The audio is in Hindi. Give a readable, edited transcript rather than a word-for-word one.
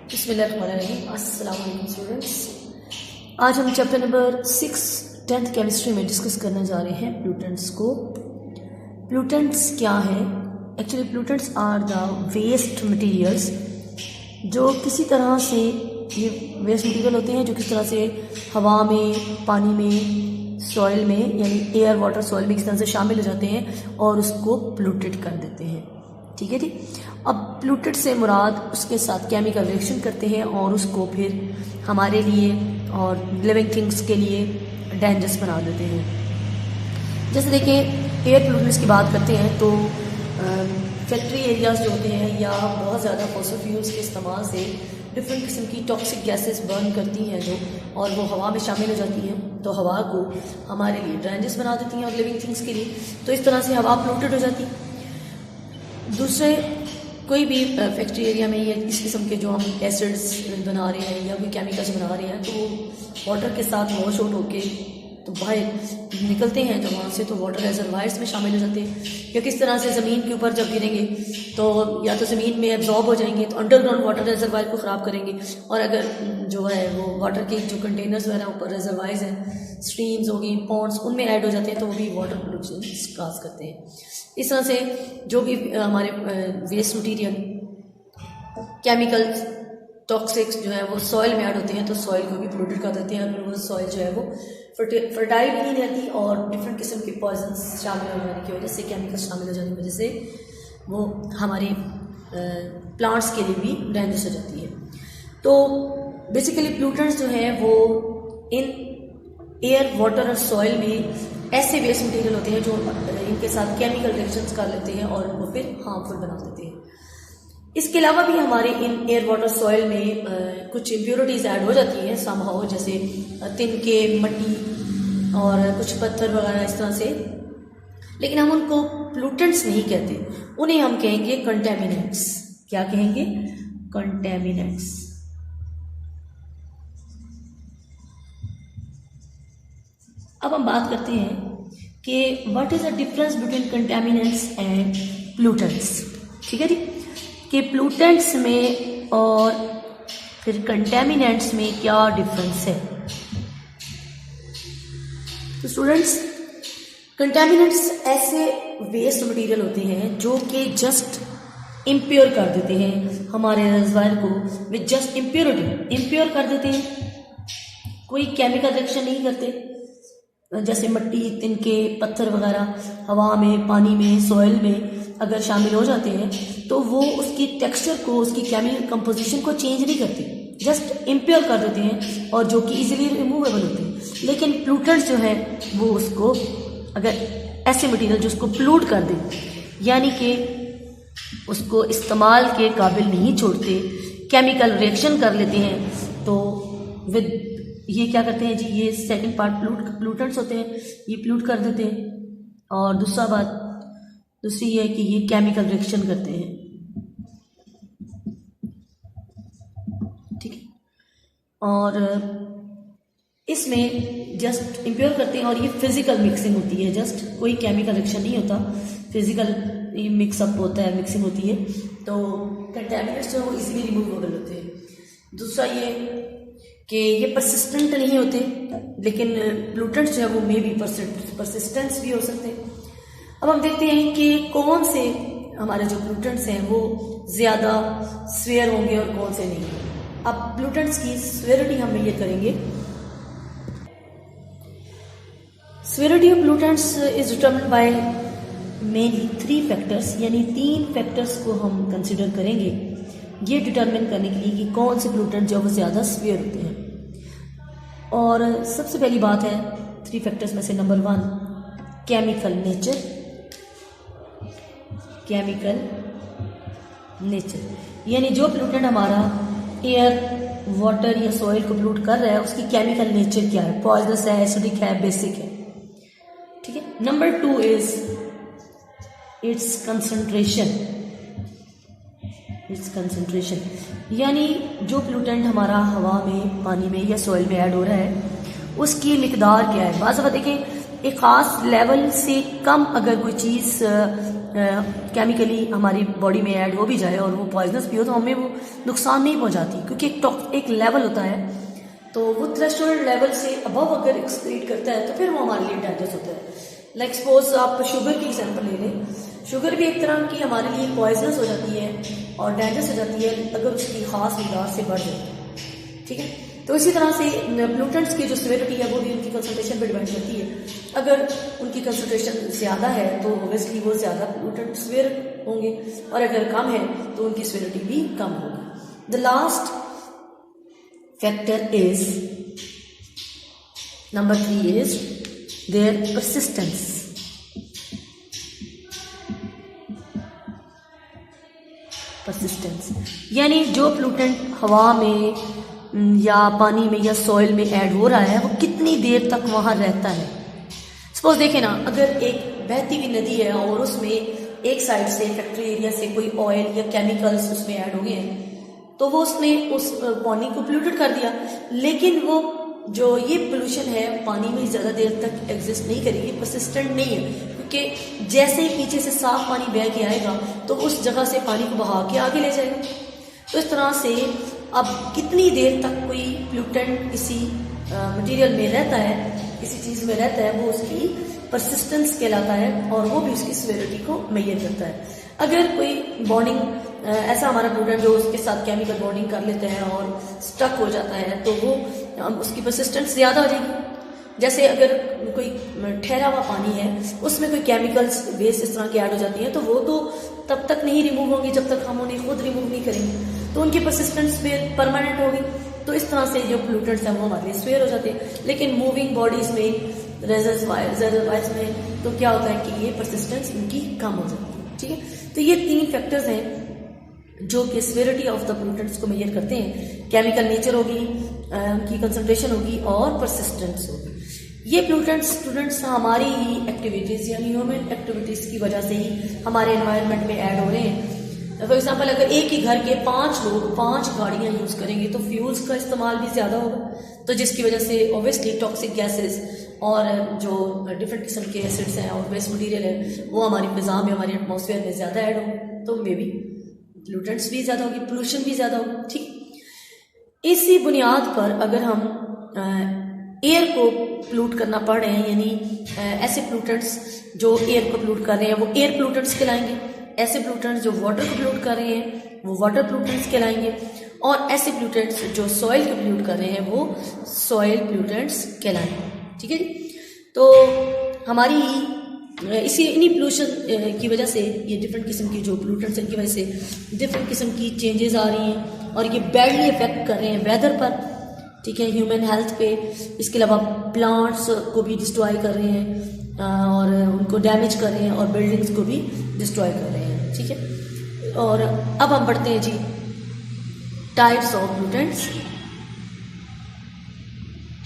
बिस्मिल्लाहिर्रहमानिर्रहीम। अस्सलाम वालेकुम स्टूडेंट्स। आज हम चैप्टर नंबर 6 10th केमिस्ट्री में डिस्कस करने जा रहे हैं प्लूटेंट्स को। प्लूटेंट्स क्या है? Actually pollutants are the waste materials जो किसी तरह से, ये वेस्ट मटेरियल होते हैं जो किस तरह से हवा में, पानी में, सॉइल में, यानी एयर वाटर सॉइल में किस तरह से शामिल हो जाते हैं और उसको प्लूटेड कर देते हैं। ठीक है जी। अब प्लूटेड से मुराद उसके साथ केमिकल रिएक्शन करते हैं और उसको फिर हमारे लिए और लिविंग थिंग्स के लिए डेंजरस बना देते हैं। जैसे देखें, एयर प्लूटेंट्स की बात करते हैं तो फैक्ट्री एरियाज जो होते हैं या बहुत ज़्यादा फॉसिल फ्यूल्स के इस्तेमाल से डिफरेंट किस्म की टॉक्सिक गैसेस बर्न करती हैं जो, और वो हवा में शामिल हो जाती हैं, तो हवा को हमारे लिए डेंजरस बना देती हैं और लिविंग थिंग्स के लिए। तो इस तरह से हवा प्लूटेड हो जाती है। दूसरे कोई भी फैक्ट्री एरिया में या इस किस्म के जो हम एसिड्स बना रहे हैं या कोई केमिकल्स बना रहे हैं, तो वो वाटर के साथ वॉश आउट होके तो बाहर निकलते हैं जब वहाँ से, तो वाटर रिजर्वायर्स में शामिल हो जाते हैं। या किस तरह से ज़मीन के ऊपर जब गिरेंगे तो या तो ज़मीन में एब्जॉर्ब हो जाएंगे तो अंडरग्राउंड वाटर रिजर्वायर को ख़राब करेंगे, और अगर जो है वो वाटर के जो कंटेनर्स वगैरह ऊपर रिजर्वायर्स हैं, स्ट्रीम्स होगी, पॉन्ड्स, उनमें ऐड हो जाते हैं तो वो भी वाटर पोल्यूशन काज करते हैं। इस तरह से जो भी हमारे वेस्ट मटीरियल, केमिकल्स, टॉक्सिक्स जो है वो सॉइल में ऐड होते हैं तो सॉइल को भी पोल्यूटेड कर देते हैं। और वो सॉइल जो है वो फर्टाइल भी नहीं रहती और डिफरेंट किस्म के पॉइजन्स शामिल हो जाने की वजह से, केमिकल्स शामिल हो जाने की वजह से वो हमारे प्लांट्स के लिए भी डेंजरस हो जाती है। तो बेसिकली प्लूटेंट्स जो है वो इन एयर, वाटर और सॉइल में ऐसे वेस्ट मटेरियल होते हैं जो इनके साथ केमिकल रिएक्शंस कर लेते हैं और उनको फिर हार्मफुल बना देते हैं। इसके अलावा भी हमारे इन एयर, वाटर, सॉइल में कुछ इम्प्योरिटीज़ ऐड हो जाती हैं समहाउ, जैसे तिनके, मट्टी और कुछ पत्थर वगैरह इस तरह से, लेकिन हम उनको प्लूटेंट्स नहीं कहते, उन्हें हम कहेंगे कंटेमिनेंट्स। क्या कहेंगे? कंटेमिनेंट्स। अब हम बात करते हैं कि what is the difference between contaminants and pollutants. ठीक है जी, कि प्लूटेंट्स में और फिर कंटेमिनेंट्स में क्या डिफरेंस है। तो स्टूडेंट्स, कंटेमिनेंट्स ऐसे वेस्ट मटेरियल होते हैं जो कि जस्ट इम्प्योर कर देते हैं हमारे रिजर्वायर को विद जस्ट इम्प्योरिटी, इम्प्योर कर देते हैं, कोई केमिकल रिएक्शन नहीं करते। जैसे मट्टी, तिनके, पत्थर वगैरह हवा में, पानी में, सॉइल में अगर शामिल हो जाते हैं तो वो उसकी टेक्सचर को, उसकी केमिकल कंपोजिशन को चेंज नहीं करते, जस्ट इम्प्योर कर देते हैं और जो कि इजीली रिमूवेबल होते हैं। लेकिन प्लूटेंट्स जो है वो उसको, अगर ऐसे मटेरियल जो उसको प्लूट कर दे, यानी कि उसको इस्तेमाल के काबिल नहीं छोड़ते, केमिकल रिएक्शन कर लेते हैं, तो विद ये क्या करते हैं जी, ये सेकंड पार्ट प्लूटेंट्स होते हैं, ये प्लूट कर देते हैं। और दूसरी ये है कि ये केमिकल रिएक्शन करते हैं। ठीक है, और इसमें जस्ट इम्प्योर करते हैं और ये फिजिकल मिक्सिंग होती है, जस्ट कोई केमिकल रिएक्शन नहीं होता, फिजिकल मिक्सअप होता है, मिक्सिंग होती है। तो कंटेमिनेंट्स जो है वो इजीली रिमूवेबल होते हैं। दूसरा ये कि ये परसिस्टेंट नहीं होते, लेकिन प्लूटेंट्स जो है वो मे भी परसिस्टेंस भी हो सकते हैं। अब हम देखते हैं कि कौन से हमारे जो प्लूटेंट्स हैं वो ज़्यादा स्वेयर होंगे और कौन से नहीं। अब प्लूटेंट्स की स्वेरिटी हम मेजर करेंगे। Severity of pollutants is determined by mainly 3 factors, यानी 3 फैक्टर्स को हम कंसिडर करेंगे ये डिटरमिन करने के लिए कि कौन से प्लूटेंट जो वो ज़्यादा स्वेयर होते हैं। और सबसे पहली बात है 3 फैक्टर्स में से number 1 chemical nature. Chemical nature यानी जो प्लूटेंट हमारा एयर, वाटर या सॉइल को प्लूट कर रहा है उसकी केमिकल नेचर क्या है, पॉइजनस है, एसिडिक है, बेसिक है। ठीक है। Number 2 is it's concentration. It's concentration यानी जो प्लूटेंट हमारा हवा में, पानी में या सॉइल में ऐड हो रहा है उसकी मिकदार क्या है। बाज़ दफ़ा देखें एक ख़ास लेवल से कम अगर कोई चीज़ केमिकली हमारी बॉडी में ऐड हो भी जाए और वो पॉइजनस भी हो तो हमें वो नुकसान नहीं पहुंचाती, क्योंकि एक लेवल होता है, तो वो थ्रेशोल्ड लेवल से अबव अगर एक्सक्रीट करता है तो फिर वो हमारे लिए डेंजरस होता है। लाइक सपोज आप शुगर की एग्जांपल ले लें, शुगर भी एक तरह की हमारे लिए पॉइजनस हो जाती है और डेंजरस हो जाती है अगर उसकी खास मिकदार से बढ़ जाए, ठीक है। तो इसी तरह से प्लूटेंट्स की जो सिविरिटी है वो भी उनकी कंसंट्रेशन पर डिपेंड करती है। अगर उनकी कंसंट्रेशन ज़्यादा है तो ओब्वियसली वो ज़्यादा प्लूटेंट सिवियर होंगे, और अगर कम है तो उनकी सिविरिटी भी कम होगी। The last factor is number 3 is there persistence. यानी जो प्लूटेंट हवा में या पानी में या सॉइल में ऐड हो रहा है वो कितनी देर तक वहां रहता है। सपोज देखें ना, अगर एक बहती हुई नदी है और उसमें एक साइड से फैक्ट्री एरिया से कोई ऑयल या केमिकल्स उसमें ऐड हो गए हैं तो वो उसने उस पानी को पोल्यूटेड कर दिया, लेकिन वो जो ये पोल्यूशन है पानी में ज़्यादा देर तक एग्जिस्ट नहीं करेगी, परसिस्टेंट नहीं है, क्योंकि जैसे ही पीछे से साफ पानी बह के आएगा तो उस जगह से पानी को बहा के आगे ले जाएगा। तो इस तरह से अब कितनी देर तक कोई प्लूटेंट किसी मटेरियल में रहता है, किसी चीज़ में रहता है, वो उसकी परसिस्टेंस कहलाता है और वो भी उसकी सिविरिटी को मेजर करता है। अगर कोई बॉन्डिंग ऐसा हमारा प्लूटेंट जो उसके साथ केमिकल बॉन्डिंग कर लेते हैं और स्टक हो जाता है तो वो उसकी परसिस्टेंस ज़्यादा हो जाएगी। जैसे अगर कोई ठहरा हुआ पानी है उसमें कोई केमिकल्स वेस्ट इस तरह की ऐड हो जाती है तो वो तो तब तक नहीं रिमूव होंगी जब तक हम उन्हें खुद रिमूव नहीं करेंगे, तो उनकी परसिस्टेंस फिर परमानेंट होगी। तो इस तरह से जो प्लूटेंट्स हैं वो हमारे लिए स्वेयर हो जाते हैं। लेकिन मूविंग बॉडीज में रेजर्वायर्स में तो क्या होता है कि ये परसिस्टेंस इनकी कम हो जाती है, ठीक है। तो ये 3 फैक्टर्स हैं जो कि स्वेरिटी ऑफ द प्लूटेंट्स को मेजर करते हैं। केमिकल नेचर होगी, उनकी कंसंट्रेशन होगी और परसिस्टेंस होगी। ये प्लूटेंट्स स्टूडेंट्स हमारी ही एक्टिविटीज़ यानी ह्यूमन एक्टिविटीज़ की वजह से ही हमारे एनवायरनमेंट में ऐड हो रहे हैं। फॉर एग्जांपल अगर एक ही घर के 5 लोग 5 गाड़ियाँ यूज़ करेंगे तो फ्यूल्स का इस्तेमाल भी ज़्यादा होगा, तो जिसकी वजह से ऑब्वियसली टॉक्सिक गैसेस और जो डिफरेंट किस्म के एसिड्स हैं और वेस्ट मटीरियल है वो हमारी फिजा में, हमारे एटमॉस्फेयर में ज़्यादा ऐड होगा, तो मे बी प्लूटेंट्स भी ज़्यादा होगी, पोल्यूशन भी ज़्यादा होगी, ठीक। इसी बुनियाद पर अगर हम एयर को पोल्यूट करना पड़ रहे हैं, यानी ऐसे प्लूटेंट्स जो एयर को पोल्यूट कर रहे हैं वो एयर प्लूटेंट्स कहलाएंगे, ऐसे प्लूटेंट्स जो वाटर को पोल्यूट कर रहे हैं वो वाटर प्लूटेंट्स कहलाएंगे, और ऐसे प्लूटेंट्स जो सॉइल को पोल्यूट कर रहे हैं वो सॉइल प्लूटेंट्स कहलाएंगे, ठीक है जी। तो हमारी इन्हीं पोल्यूशन की वजह से ये डिफरेंट किस्म की जो पोल्यूटेंट्स हैं इनकी वजह से डिफरेंट किस्म की चेंजेस आ रही हैं और ये बैडली इफेक्ट कर रहे हैं वेदर पर, ठीक है, ह्यूमन हेल्थ पे। इसके अलावा प्लांट्स को भी डिस्ट्रॉय कर रहे हैं और उनको डैमेज कर रहे हैं और बिल्डिंग्स को भी डिस्ट्रॉय कर रहे हैं, ठीक है। और अब हम बढ़ते हैं जी टाइप्स ऑफ प्लूटेंट्स।